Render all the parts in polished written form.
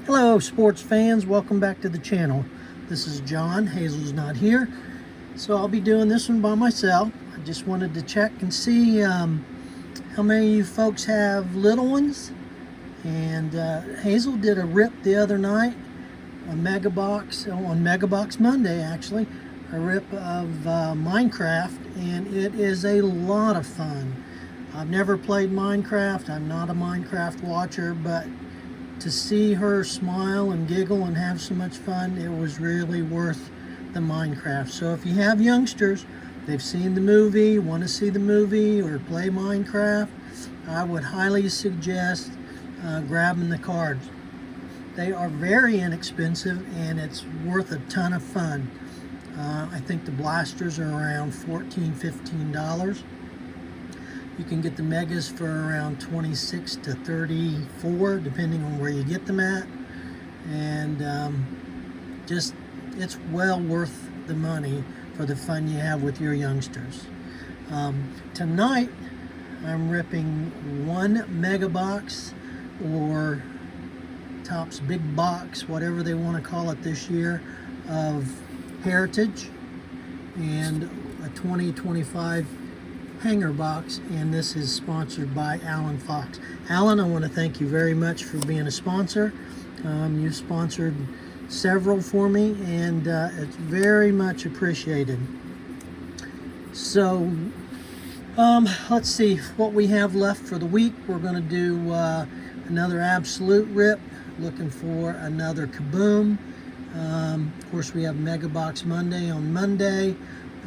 Hello sports fans, welcome back to the channel. This is John. Hazel's not here, so I'll be doing this one by myself. I just wanted to check and see how many of you folks have little ones. And Hazel did a rip the other night, a mega box, on Mega Box Monday actually, a rip of Minecraft, and it is a lot of fun. I've never played Minecraft, I'm not a Minecraft watcher, but to see her smile and giggle and have so much fun, it was really worth the Minecraft. So if you have youngsters, they've seen the movie, want to see the movie or play Minecraft, I would highly suggest grabbing the cards. They are very inexpensive and it's worth a ton of fun. I think the blasters are around $14–15. You can get the megas for around $26 to $34, depending on where you get them at. And it's well worth the money for the fun you have with your youngsters. Tonight, I'm ripping one mega box, or Topps big box, whatever they want to call it this year, of Heritage, and a 2025 hanger box, and this is sponsored by Alan Fox. Alan, I want to thank you very much for being a sponsor. You've sponsored several for me, and it's very much appreciated. So let's see what we have left for the week. We're going to do another absolute rip, looking for another kaboom. Of course, we have Mega Box Monday on Monday.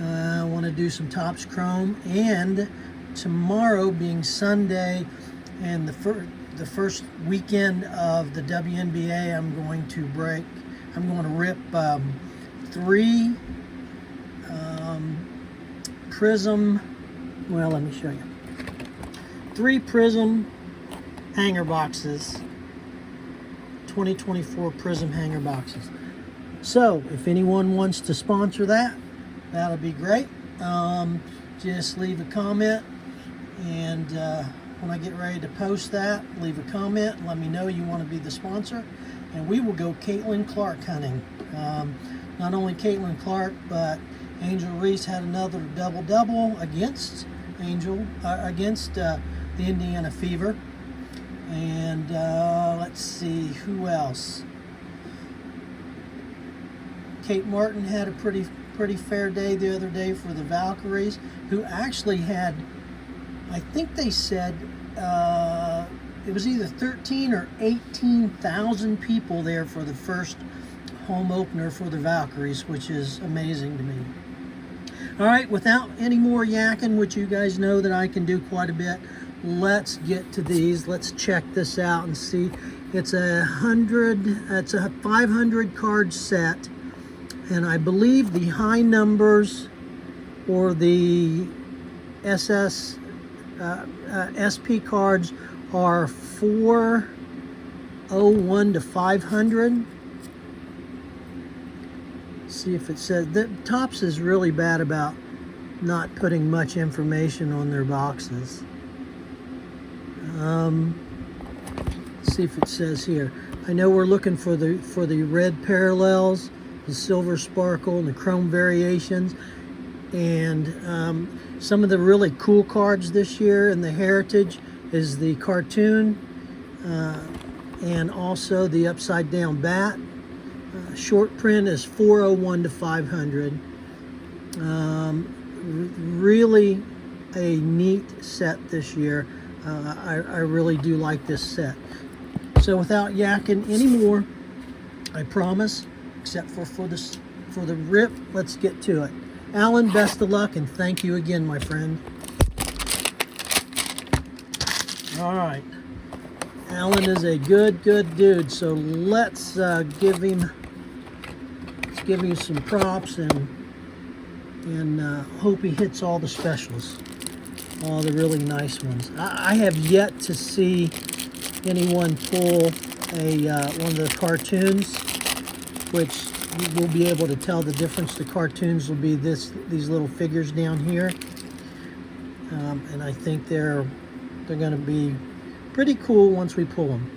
I want to do some Topps Chrome, and tomorrow being Sunday and the first weekend of the WNBA, I'm going to rip three Prism, well, let me show you, 3 Prism hanger boxes, 2024 Prism hanger boxes. So if anyone wants to sponsor that, that'll be great. Just leave a comment, and when I get ready to post that, leave a comment, let me know you want to be the sponsor, and we will go Caitlin Clark hunting. Not only Caitlin Clark, but Angel Reese had another double-double against the Indiana Fever. And let's see, who else? Kate Martin had a pretty fair day the other day for the Valkyries, who actually had, I think they said it was either 13 or 18,000 people there for the first home opener for the Valkyries, which is amazing to me. All right, without any more yakking, which you guys know that I can do quite a bit, let's get to these. Let's check this out and see. It's a 500 card set, and I believe the high numbers, or the SP cards, are 401 to 500. See if it says that. Topps is really bad about not putting much information on their boxes. See if it says here. I know we're looking for the red parallels, the silver sparkle, and the chrome variations, and some of the really cool cards this year in the Heritage is the cartoon, and also the upside down bat. Short print is 401 to 500. Really a neat set this year. I really do like this set. So without yakking anymore, I promise, except for the rip, let's get to it. Alan, best of luck, and thank you again, my friend. All right. Alan is a good dude, so let's give him some props and hope he hits all the specials, all the really nice ones. I have yet to see anyone pull one of the cartoons, which we'll be able to tell the difference. The cartoons will be these little figures down here, and I think they're going to be pretty cool once we pull them.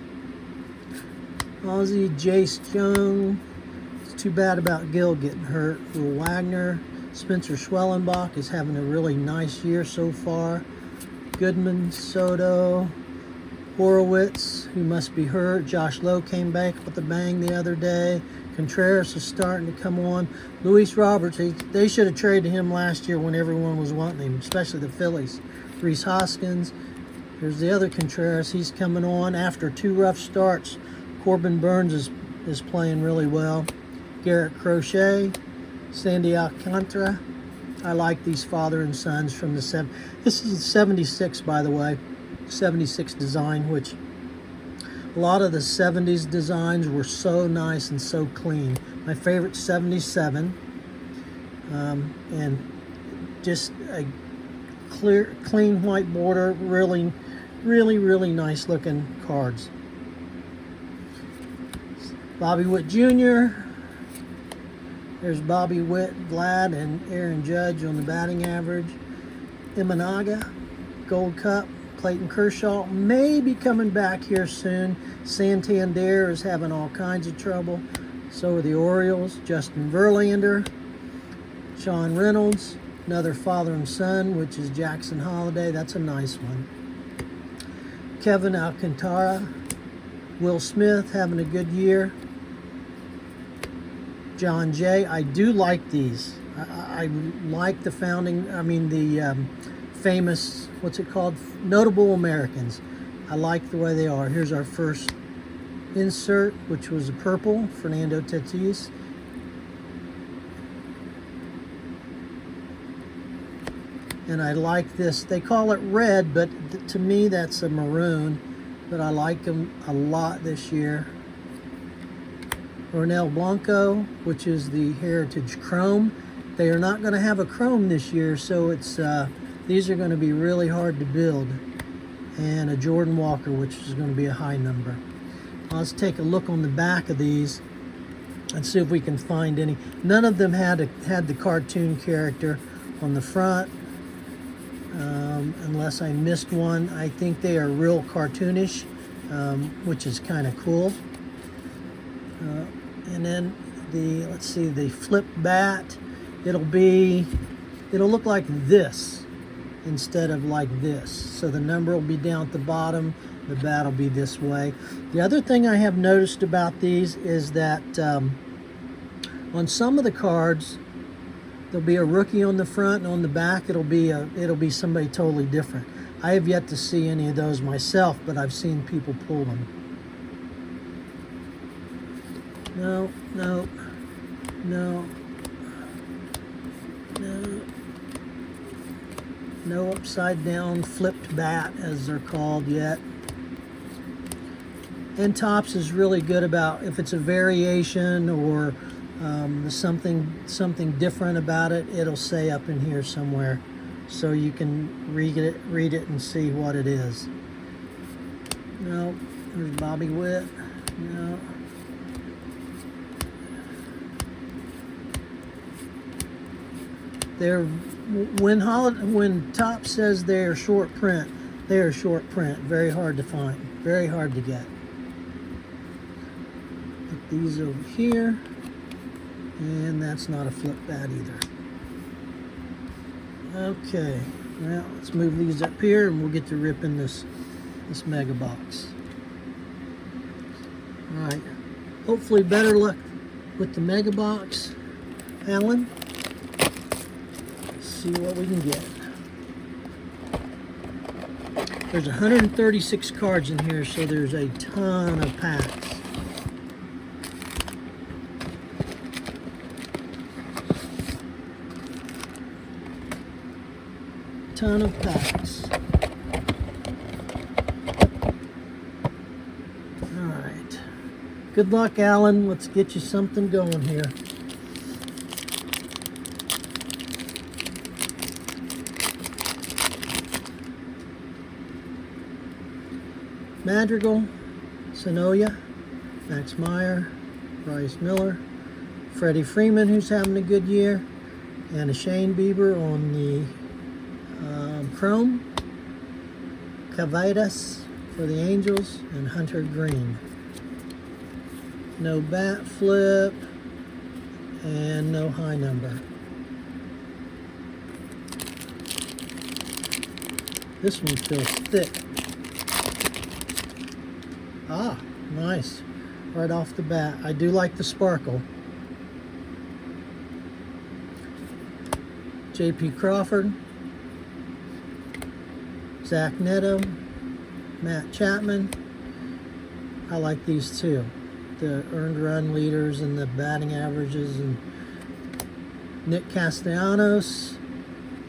Ozzy, Jace Jung. It's too bad about Gil getting hurt. Will Wagner. Spencer Schwellenbach is having a really nice year so far. Goodman, Soto, Horowitz, who must be hurt. Josh Lowe came back with a bang the other day. Contreras is starting to come on. Luis Roberts, they should have traded him last year when everyone was wanting him, especially the Phillies. Rhys Hoskins. Here's the other Contreras. He's coming on after 2 rough starts. Corbin Burns is playing really well. Garrett Crochet, Sandy Alcantara. I like these father and sons from the This is 76, by the way. 76 design, which a lot of the 70s designs were so nice and so clean. My favorite 77, and just a clean white border. Really, really, really nice looking cards. Bobby Witt Jr. There's Bobby Witt, Vlad, and Aaron Judge on the batting average. Imanaga, Gold Cup. Clayton Kershaw may be coming back here soon. Santander is having all kinds of trouble. So are the Orioles. Justin Verlander, Sean Reynolds, another father and son, which is Jackson Holiday. That's a nice one. Kevin Alcantara, Will Smith having a good year. John Jay. I do like these. I like the famous, what's it called? Notable Americans. I like the way they are. Here's our first insert, which was a purple, Fernando Tatis. And I like this. They call it red, but to me that's a maroon. But I like them a lot this year. Ronel Blanco, which is the Heritage Chrome. They are not going to have a chrome this year, so it's these are going to be really hard to build. And a Jordan Walker, which is going to be a high number. Let's take a look on the back of these and see if we can find any. None of them had the cartoon character on the front, unless I missed one. I think they are real cartoonish, which is kind of cool. And then let's see, the flip bat. It'll look like this instead of like this. So the number will be down at the bottom, the bat will be this way. The other thing I have noticed about these is that on some of the cards, there'll be a rookie on the front, and on the back it'll be somebody totally different. I have yet to see any of those myself, but I've seen people pull them. No, no, no, no. No upside down flipped bat, as they're called, yet. And Topps is really good about if it's a variation or something different about it, it'll say up in here somewhere, so you can read it and see what it is. No, there's Bobby Witt. No. When Topps says they're short print, they are short print. Very hard to find. Very hard to get. Put these over here, and that's not a flip bat either. Okay, now let's move these up here, and we'll get to ripping this mega box. All right. Hopefully, better luck with the mega box, Alan. See what we can get. There's 136 cards in here, so there's a ton of packs. Ton of packs. All right. Good luck, Alan. Let's get you something going here. Madrigal, Sonoya, Max Meyer, Bryce Miller, Freddie Freeman, who's having a good year, and a Shane Bieber on the Chrome, Cavitas for the Angels, and Hunter Green. No bat flip, and no high number. This one feels thick. Ah, nice. Right off the bat. I do like the sparkle. J.P. Crawford, Zach Neto, Matt Chapman. I like these too. The earned run leaders and the batting averages. And Nick Castellanos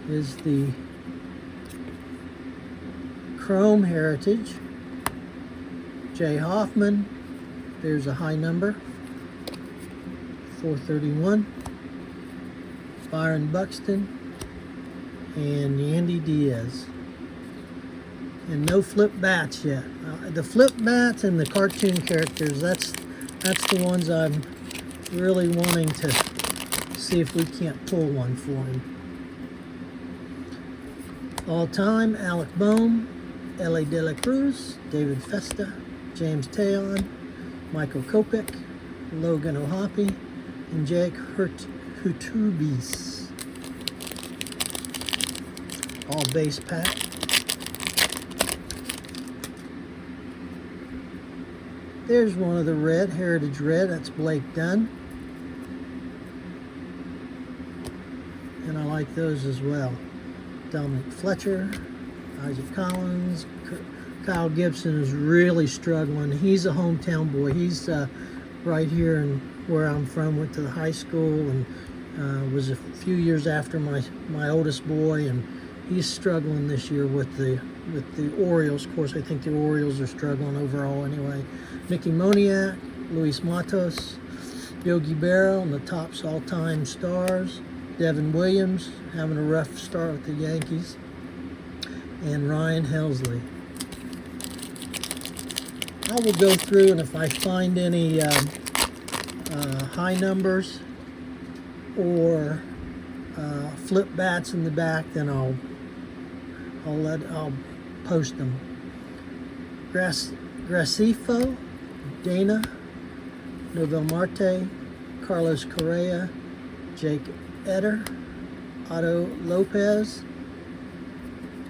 is the Chrome Heritage. Jay Hoffman, there's a high number, 431. Byron Buxton and Yandy Diaz. And no flip bats yet. The flip bats and the cartoon characters, that's the ones I'm really wanting to see if we can't pull one for him. All time, Alec Bohm, Ellie De La Cruz, David Festa, James Taylor, Michael Kopech, Logan O'Hoppe, and Jake Hurtubise. All base pack. There's one of the red, Heritage Red, that's Blake Dunn. And I like those as well. Dominic Fletcher, Isaac Collins, Kyle Gibson is really struggling. He's a hometown boy. He's right here in where I'm from, went to the high school and was a few years after my oldest boy, and he's struggling this year with the Orioles. Of course, I think the Orioles are struggling overall anyway. Mickey Moniak, Luis Matos, Yogi Berra on the Topps all-time stars. Devin Williams having a rough start with the Yankees. And Ryan Helsley. I will go through, and if I find any high numbers or flip bats in the back, then I'll post them. Gracefo, Dana, Novel Marte, Carlos Correa, Jake Eder, Otto Lopez.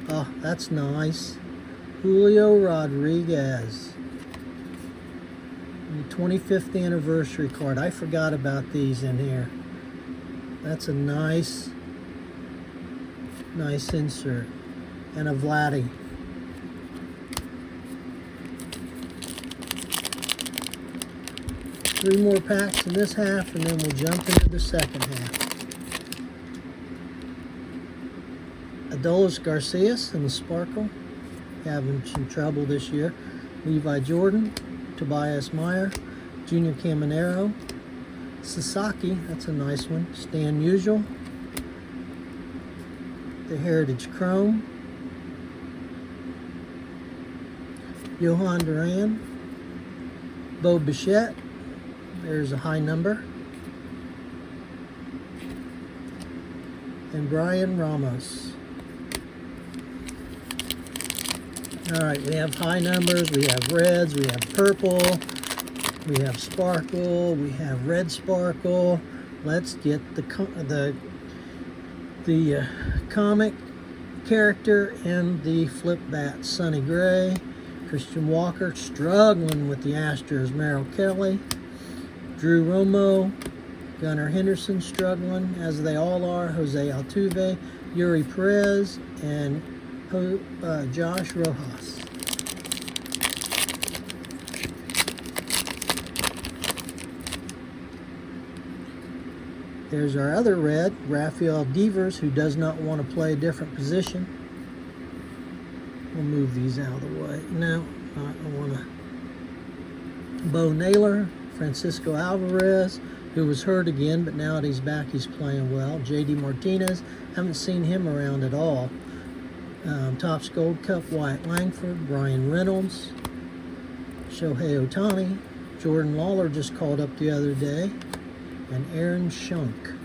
Oh, that's nice. Julio Rodriguez. The 25th anniversary card. I forgot about these in here. That's a nice insert. And a Vladdy. Three more packs in this half, and then we'll jump into the second half. Adolis Garcias in the sparkle, having some trouble this year. Levi Jordan, Tobias Meyer, Junior Caminero, Sasaki, that's a nice one. Stan Musial, the Heritage Chrome, Johan Duran, Bo Bichette, there's a high number, and Brian Ramos. All right, we have high numbers, we have reds, we have purple, we have sparkle, we have red sparkle. Let's get the comic character and the flip bat. Sonny Gray, Christian Walker, struggling with the Astros. Merrill Kelly, Drew Romo, Gunnar Henderson struggling, as they all are. Jose Altuve, Yuri Perez, and Josh Rojas. There's our other red, Rafael Devers, who does not want to play a different position. We'll move these out of the way. No, I want to. Bo Naylor, Francisco Alvarez, who was hurt again, but now that he's back, he's playing well. J.D. Martinez, haven't seen him around at all. Topps Gold Cup, Wyatt Langford, Brian Reynolds, Shohei Ohtani, Jordan Lawler just called up the other day, and Aaron Schunk.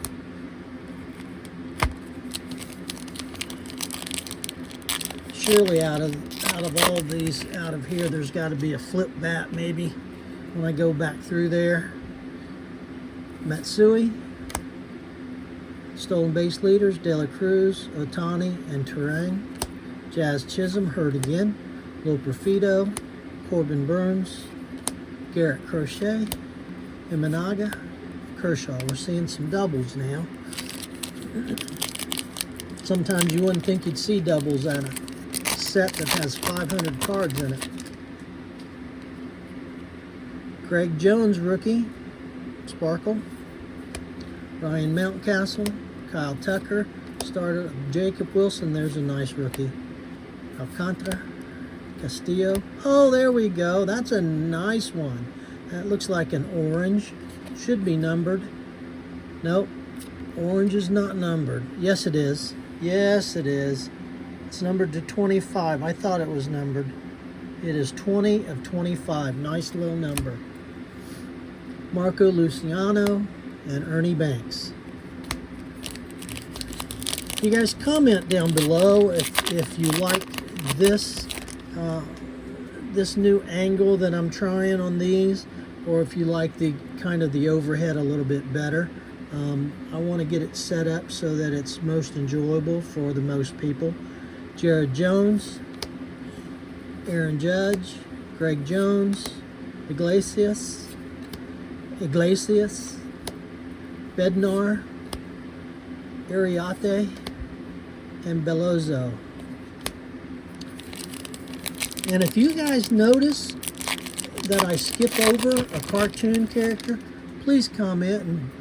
Surely out of all of these, out of here, there's got to be a flip bat maybe when I go back through there. Matsui, Stolen Base Leaders, De La Cruz, Otani, and Turang. Jazz Chisholm, hurt again. Lil Perfido, Corbin Burns, Garrett Crochet, Imanaga, Kershaw. We're seeing some doubles now. Sometimes you wouldn't think you'd see doubles at a set that has 500 cards in it. Greg Jones, rookie, Sparkle. Ryan Mountcastle, Kyle Tucker, starter. Jacob Wilson, there's a nice rookie. Alcantara, Castillo. Oh, there we go. That's a nice one. That looks like an orange. Should be numbered. Nope. Orange is not numbered. Yes, it is. Yes, it is. It's numbered to 25. I thought it was numbered. It is 20 of 25. Nice little number. Marco Luciano and Ernie Banks. You guys comment down below if you like this this new angle that I'm trying on these, or if you like the kind of the overhead a little bit better. I want to get it set up so that it's most enjoyable for the most people. Jared Jones, Aaron Judge, Greg Jones, Iglesias, Bednar, Ariate, and Bellozo. And if you guys notice that I skip over a cartoon character, please comment and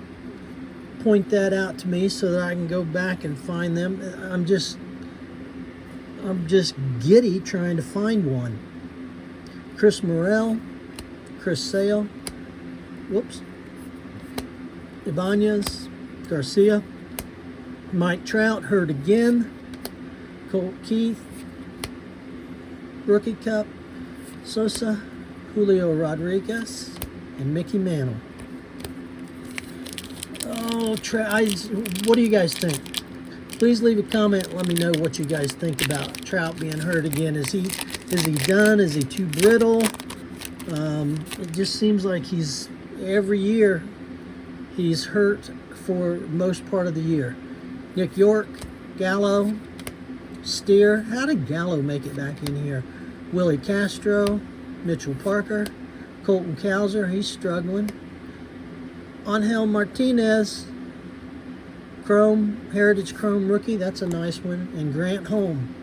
point that out to me so that I can go back and find them. I'm just giddy trying to find one. Chris Morel, Chris Sale, Ibanez, Garcia, Mike Trout, hurt again. Colt Keith, Rookie Cup, Sosa, Julio Rodriguez, and Mickey Mantle. Oh, what do you guys think? Please leave a comment. Let me know what you guys think about Trout being hurt again. Is he done? Is he too brittle? It just seems like every year he's hurt for most part of the year. Nick York, Gallo, Steer. How did Gallo make it back in here? Willie Castro, Mitchell Parker, Colton Cowser, he's struggling. Angel Martinez, Heritage Chrome rookie, that's a nice one. And Grant Holman.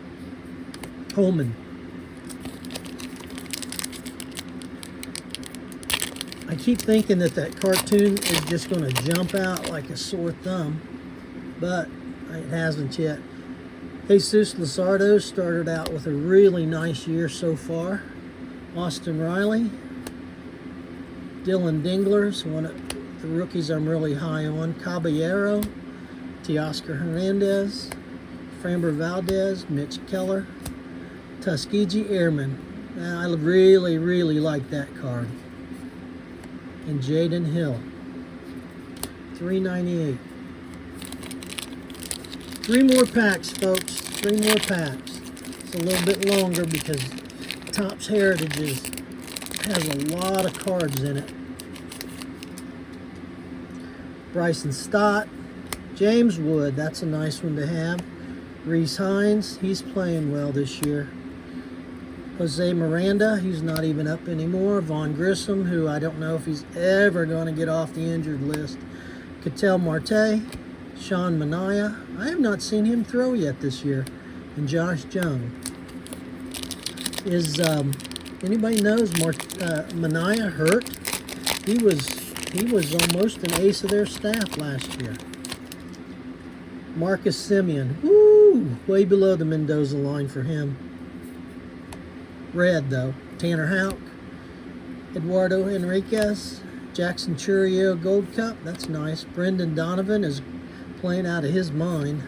I keep thinking that cartoon is just going to jump out like a sore thumb, but it hasn't yet. Jesus Luzardo started out with a really nice year so far. Austin Riley, Dylan Dingler's one of the rookies I'm really high on. Caballero, Teoscar Hernandez, Framber Valdez, Mitch Keller, Tuskegee Airman. I really, really like that card. And Jaden Hill, $3.98. 3 more packs, folks. 3 more packs. It's a little bit longer because Topps Heritage has a lot of cards in it. Bryson Stott, James Wood, that's a nice one to have. Reese Hines, he's playing well this year. Jose Miranda, he's not even up anymore. Vaughn Grissom, who I don't know if he's ever going to get off the injured list. Ketel Marte, Sean Manaea, I have not seen him throw yet this year. And Josh Jung. Is anybody knows Manaea hurt? He was almost an ace of their staff last year. Marcus Semien, woo, way below the Mendoza line for him. Red though. Tanner Houck, Eduardo Enriquez, Jackson Chourio Gold Cup, that's nice. Brendan Donovan is playing out of his mind.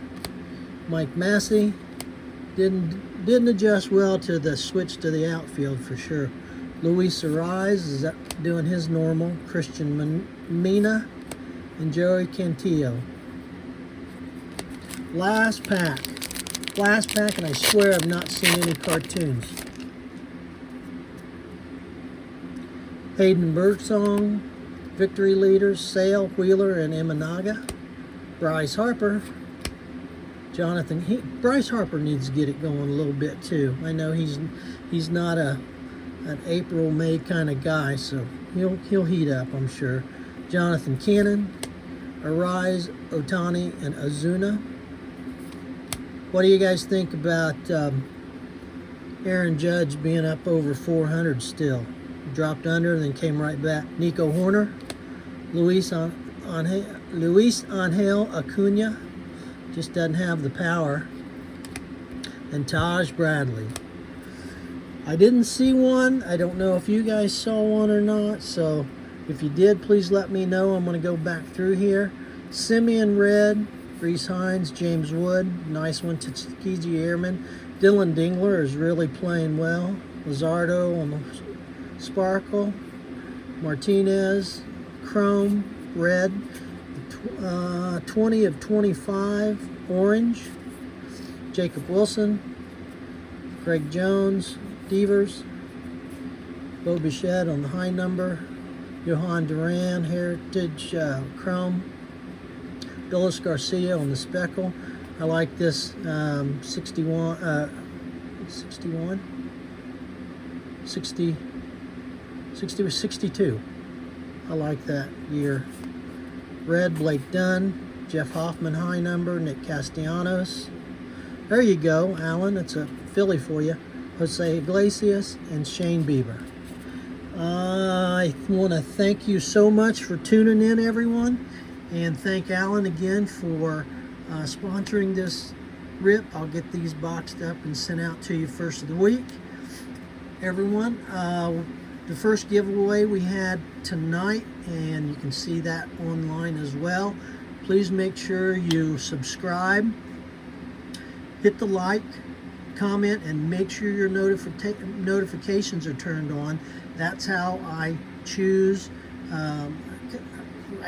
Mike Massey didn't adjust well to the switch to the outfield for sure. Luis Ariz is doing his normal. Christian Mina and Joey Cantillo. Last pack, and I swear I've not seen any cartoons. Hayden Birdsong, Victory Leaders, Sale, Wheeler, and Imanaga. Bryce Harper. Bryce Harper needs to get it going a little bit too. I know he's not an April, May kind of guy, so he'll heat up, I'm sure. Jonathan Cannon, Arise, Otani, and Ozuna. What do you guys think about Aaron Judge being up over 400 still? Dropped under, then came right back. Nico Horner, Luis Angel Acuna, just doesn't have the power. And Taj Bradley. I didn't see one. I don't know if you guys saw one or not, so if you did, please let me know. I'm going to go back through here. Simeon Red, Reese Hines, James Wood, nice one. Tuskegee Airman. Dylan Dingler is really playing well. Luzardo on the Sparkle. Martinez, Chrome, Red. 20 of 25, Orange. Jacob Wilson, Greg Jones, Devers. Bo Bichette on the high number. Johan Duran, Heritage Chrome. Billis Garcia on the Speckle. I like this 62. I like that year. Red, Blake Dunn, Jeff Hoffman high number, Nick Castellanos. There you go, Alan. It's a Philly for you. Jose Iglesias and Shane Bieber. I want to thank you so much for tuning in, everyone, and thank Alan again for sponsoring this rip. I'll get these boxed up and sent out to you first of the week. Everyone, the first giveaway we had tonight, and you can see that online as well. Please make sure you subscribe, hit the like, comment, and make sure your notifications are turned on. That's how I choose. I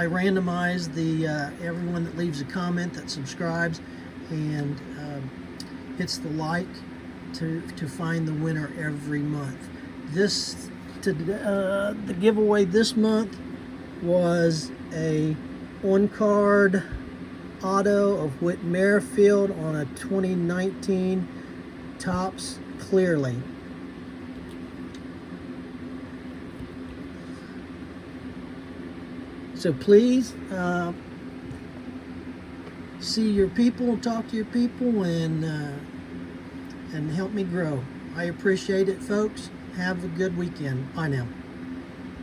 randomize the everyone that leaves a comment, that subscribes, and hits the like to find the winner every month. The giveaway this month was a on-card auto of Whit Merrifield on a 2019 Topps Clearly. So please see your people, talk to your people, and help me grow. I appreciate it, folks. Have a good weekend. Bye now.